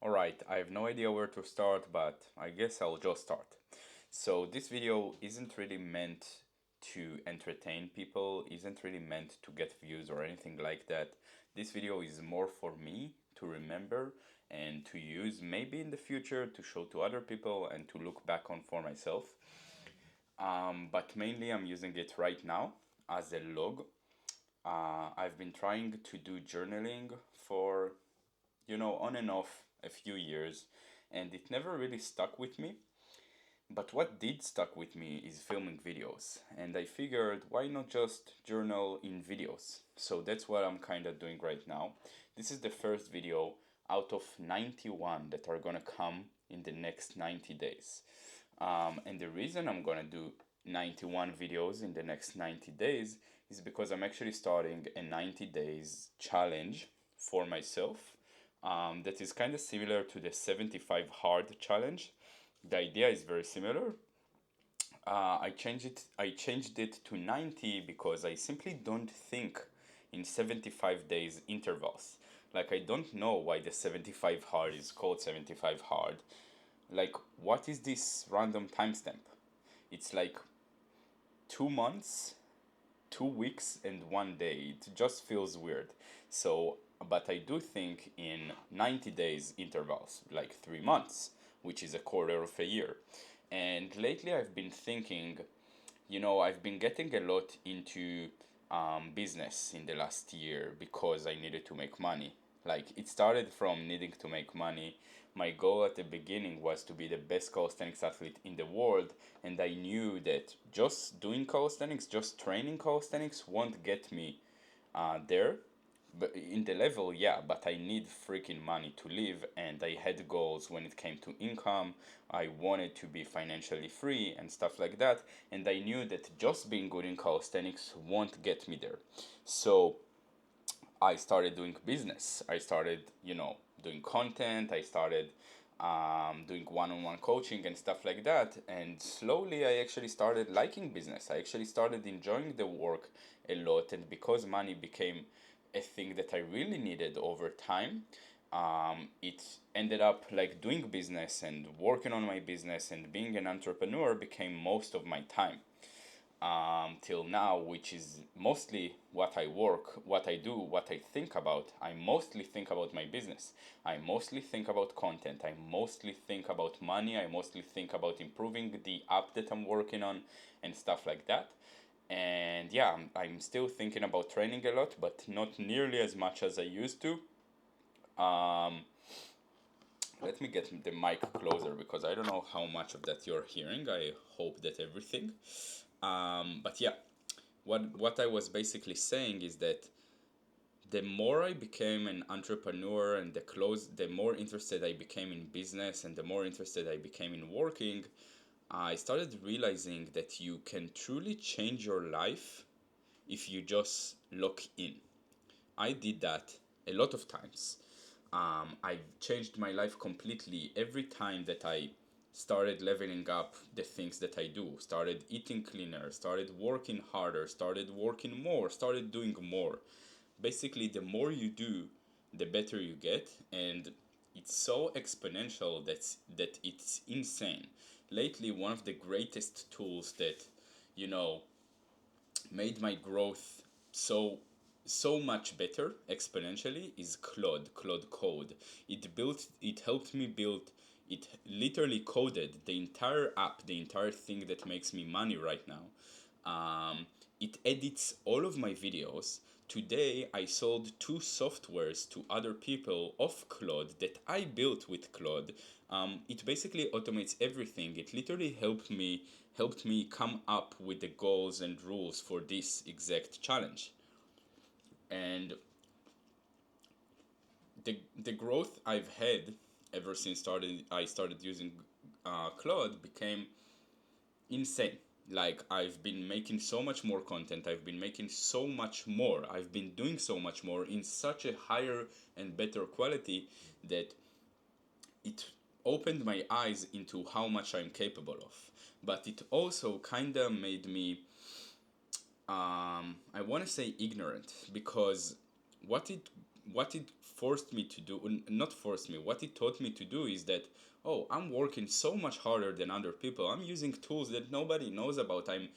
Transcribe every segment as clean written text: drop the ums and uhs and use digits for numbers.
Alright, I have no idea where to start, but I guess I'll just start. So, this video isn't really meant to entertain people, isn't really meant to get views or anything like that. This video is more for me to remember and to use maybe in the future to show to other people and to look back on for myself. But mainly, I'm using it right now as a log. I've been trying to do journaling for on and off a few years, and it never really stuck with me. But what did stuck with me is filming videos, and I figured why not just journal in videos? So that's what I'm kind of doing right now. This is the first video out of 91 that are gonna come in the next 90 days. And the reason I'm gonna do 91 videos in the next 90 days is because I'm actually starting a 90 days challenge for myself that is kind of similar to the 75 hard challenge. The idea is very similar. I changed it to 90 because I simply don't think in 75 days intervals. Like, I don't know why the 75 hard is called 75 hard. Like, what is this random timestamp? It's like 2 months, 2 weeks, and 1 day. It just feels weird. So, but I do think in 90 days intervals, like 3 months, which is a quarter of a year. And lately I've been thinking, I've been getting a lot into business in the last year because I needed to make money. Like, it started from needing to make money. My goal at the beginning was to be the best calisthenics athlete in the world, and I knew that just doing calisthenics, just training calisthenics, won't get me there. But in the level, yeah, but I need freaking money to live, and I had goals when it came to income. I wanted to be financially free and stuff like that, and I knew that just being good in calisthenics won't get me there. So I started doing business. I started, doing content. I started doing one-on-one coaching and stuff like that. And slowly, I actually started liking business. I actually started enjoying the work a lot. And because money became a thing that I really needed over time, it ended up like doing business and working on my business and being an entrepreneur became most of my time till now, which is mostly what I work, what I do, what I think about. I mostly think about my business. I mostly think about content. I mostly think about money. I mostly think about improving the app that I'm working on and stuff like that. And yeah, I'm still thinking about training a lot, but not nearly as much as I used to. Um, Let me get the mic closer because I don't know how much of that you're hearing. I hope that everything. But yeah, what I was basically saying is that the more I became an entrepreneur and the more interested I became in business and the more interested I became in working, I started realizing that you can truly change your life if you just look in. I did that a lot of times. I've changed my life completely every time that I started leveling up the things that I do, started eating cleaner, started working harder, started working more, started doing more. Basically, the more you do, the better you get, and it's so exponential that it's insane. Lately, one of the greatest tools that you know made my growth so much better exponentially is Claude Code. It helped me build, it literally coded the entire app, the entire thing that makes me money right now. It edits all of my videos. Today I sold two softwares to other people of Claude that I built with Claude. It basically automates everything. It literally helped me come up with the goals and rules for this exact challenge. And the growth I've had ever since I started using Claude became insane. Like, I've been making so much more content, I've been making so much more, I've been doing so much more in such a higher and better quality that it opened my eyes into how much I'm capable of. But it also kind of made me, I want to say ignorant, because what it what it forced me to do, not forced me, what it taught me to do is that, oh, I'm working so much harder than other people. I'm using tools that nobody knows about. I'm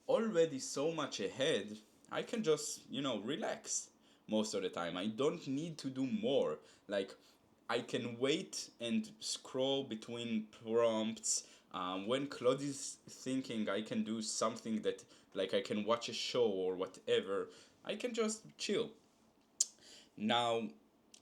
already so much ahead. I can just, relax most of the time. I don't need to do more. Like, I can wait and scroll between prompts. When Claude is thinking, I can do something that, like, I can watch a show or whatever. I can just chill. Now,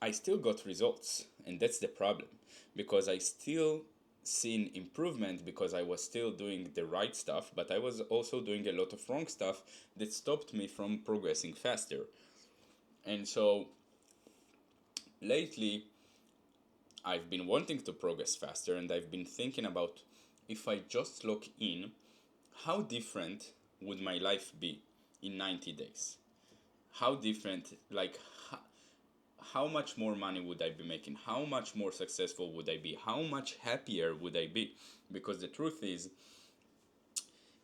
I still got results, and that's the problem, because I still seen improvement because I was still doing the right stuff, but I was also doing a lot of wrong stuff that stopped me from progressing faster. And so lately, I've been wanting to progress faster, and I've been thinking about, if I just look in, how different would my life be in 90 days? How different, like, how much more money would I be making? How much more successful would I be? How much happier would I be? Because the truth is,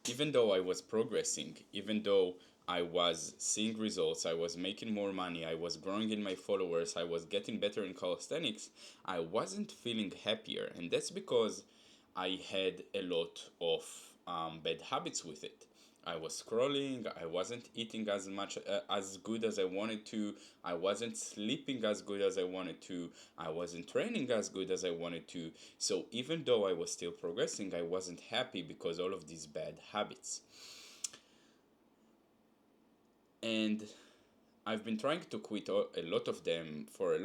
even though I was progressing, even though I was seeing results, I was making more money, I was growing in my followers, I was getting better in calisthenics, I wasn't feeling happier. And that's because I had a lot of bad habits with it. I was scrolling, I wasn't eating as much as good as I wanted to, I wasn't sleeping as good as I wanted to, I wasn't training as good as I wanted to. So even though I was still progressing, I wasn't happy because all of these bad habits. And I've been trying to quit a lot of them for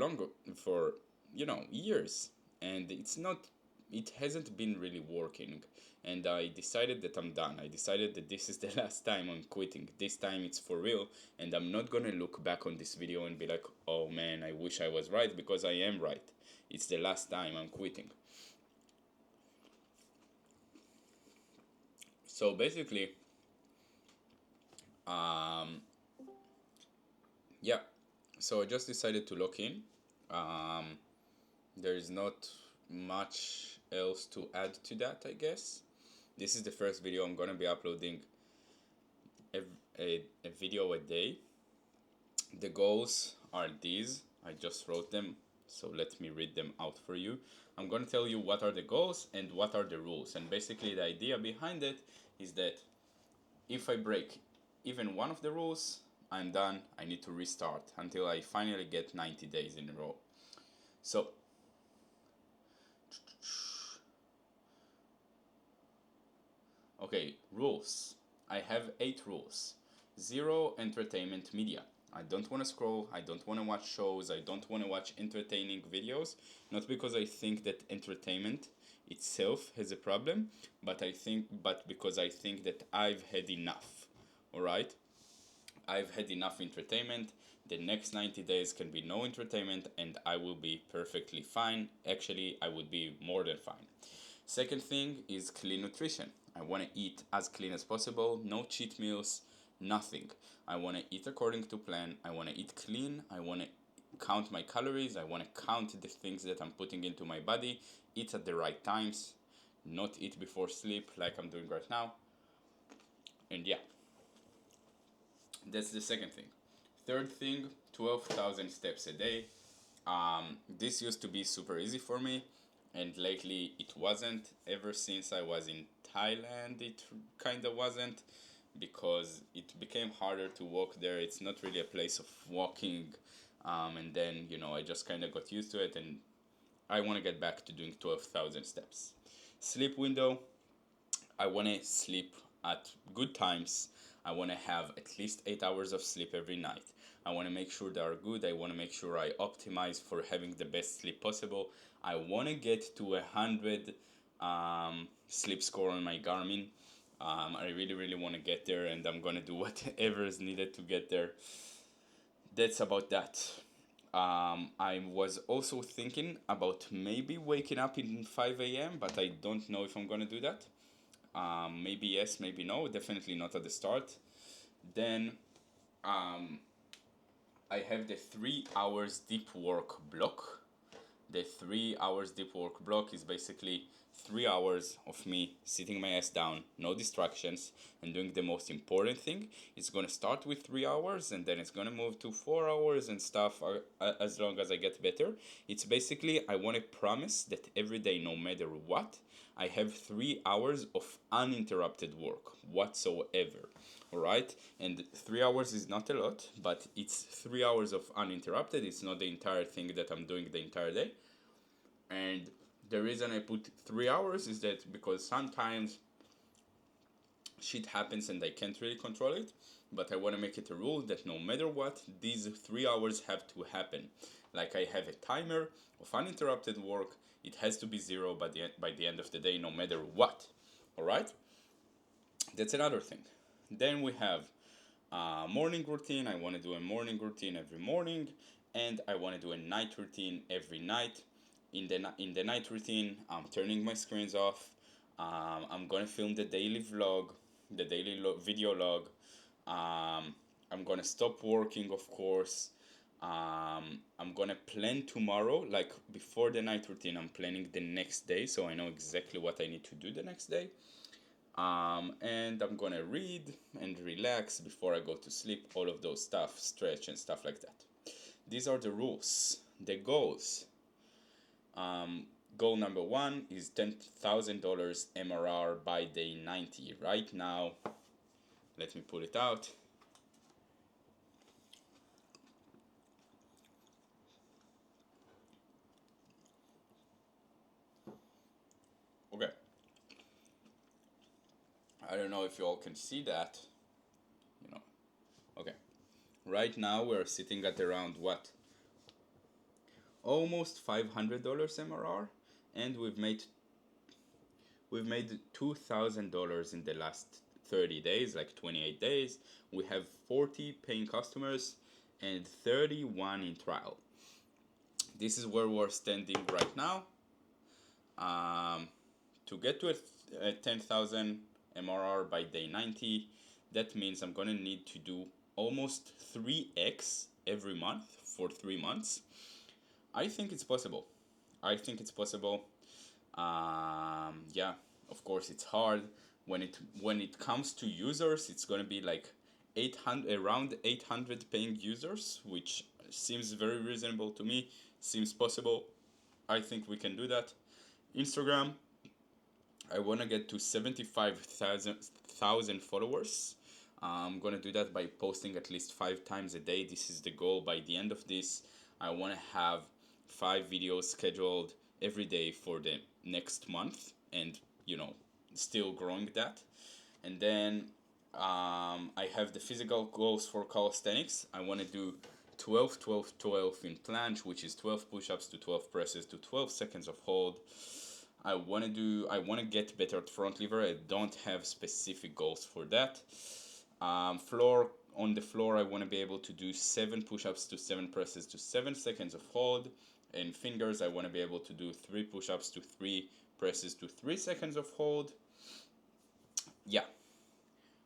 for years, and it hasn't been really working. And I decided that I'm done. I decided that this is the last time I'm quitting. This time it's for real, and I'm not gonna look back on this video and be like, oh man, I wish I was right, because I am right. It's the last time I'm quitting. So basically, um, yeah. So I just decided to lock in. Um, there is not much else to add to that, I guess. This is the first video. I'm gonna be uploading a video a day. The goals are these. I just wrote them, so let me read them out for you. I'm gonna tell you what are the goals and what are the rules. And basically, the idea behind it is that if I break even one of the rules, I'm done. I need to restart until I finally get 90 days in a row. So, okay, rules. I have 8 rules. Zero entertainment media. I don't want to scroll, I don't want to watch shows, I don't want to watch entertaining videos. Not because I think that entertainment itself has a problem, but because I think that I've had enough. Alright? I've had enough entertainment. The next 90 days can be no entertainment, and I will be perfectly fine. Actually, I would be more than fine. Second thing is clean nutrition. I want to eat as clean as possible, no cheat meals, nothing. I want to eat according to plan. I want to eat clean. I want to count my calories. I want to count the things that I'm putting into my body, eat at the right times, not eat before sleep like I'm doing right now. And yeah, that's the second thing. Third thing, 12,000 steps a day. This used to be super easy for me, and lately it wasn't. Ever since I was in Thailand, it kind of wasn't, because it became harder to walk there. It's not really a place of walking. And then, I just kind of got used to it, and I want to get back to doing 12,000 steps. Sleep window, I want to sleep at good times. I want to have at least 8 hours of sleep every night. I want to make sure they are good. I want to make sure I optimize for having the best sleep possible. I want to get to 100 sleep score on my Garmin. I really, really want to get there, and I'm going to do whatever is needed to get there. That's about that. I was also thinking about maybe waking up in 5 a.m., but I don't know if I'm going to do that. Maybe yes, maybe no. Definitely not at the start. Then I have the 3 hours deep work block. The 3 hours deep work block is basically 3 hours of me sitting my ass down, no distractions, and doing the most important thing. It's gonna start with 3 hours and then it's gonna move to 4 hours and stuff as long as I get better. It's basically, I wanna promise that every day, no matter what, I have 3 hours of uninterrupted work whatsoever. Alright? And 3 hours is not a lot, but it's 3 hours of uninterrupted. It's not the entire thing that I'm doing the entire day. And the reason I put 3 hours is that because sometimes shit happens and I can't really control it, but I want to make it a rule that no matter what, these 3 hours have to happen. Like I have a timer of uninterrupted work, it has to be zero by the end of the day, no matter what. Alright? That's another thing. Then we have a morning routine. I want to do a morning routine every morning, and I want to do a night routine every night. In the night routine, I'm turning my screens off. I'm gonna film the daily vlog, the daily video log. I'm gonna stop working, of course. I'm gonna plan tomorrow, like before the night routine. I'm planning the next day, so I know exactly what I need to do the next day. And I'm gonna read and relax before I go to sleep, all of those stuff, stretch and stuff like that. These are the rules. The goals. Goal number one is $10,000 MRR by day 90. Right now, let me pull it out. Okay. I don't know if you all can see that. You know. Okay. Right now we're sitting at around what? Almost $500 MRR, and we've made $2,000 in the last 30 days, like 28 days. We have 40 paying customers and 31 in trial. This is where we're standing right now. To get to a 10,000 MRR by day 90, that means I'm gonna need to do almost 3x every month for 3 months. I think it's possible. I think it's possible. Yeah, of course it's hard. When it comes to users, it's gonna be like 800, around 800 paying users, which seems very reasonable to me. Seems possible. I think we can do that. Instagram, I wanna get to 75,000 followers. I'm gonna do that by posting at least 5 times a day. This is the goal. By the end of this, I wanna have 5 videos scheduled every day for the next month, and still growing that. And then I have the physical goals for calisthenics. I want to do 12 12 12 in planche, which is 12 push-ups to 12 presses to 12 seconds of hold. I want to get better at front lever. I don't have specific goals for that. On the floor, I want to be able to do 7 push-ups to 7 presses to 7 seconds of hold. And fingers, I want to be able to do 3 push-ups to 3 presses to 3 seconds of hold. Yeah.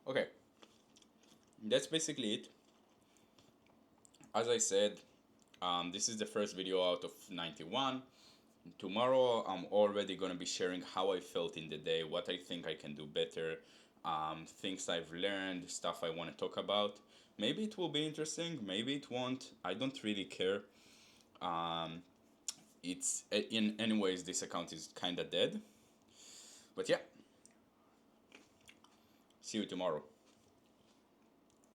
Okay. That's basically it. As I said, this is the first video out of 91. Tomorrow, I'm already going to be sharing how I felt in the day, what I think I can do better, things I've learned, stuff I want to talk about. Maybe it will be interesting, maybe it won't. I don't really care. It's in anyways, this account is kind of dead. But yeah, see you tomorrow.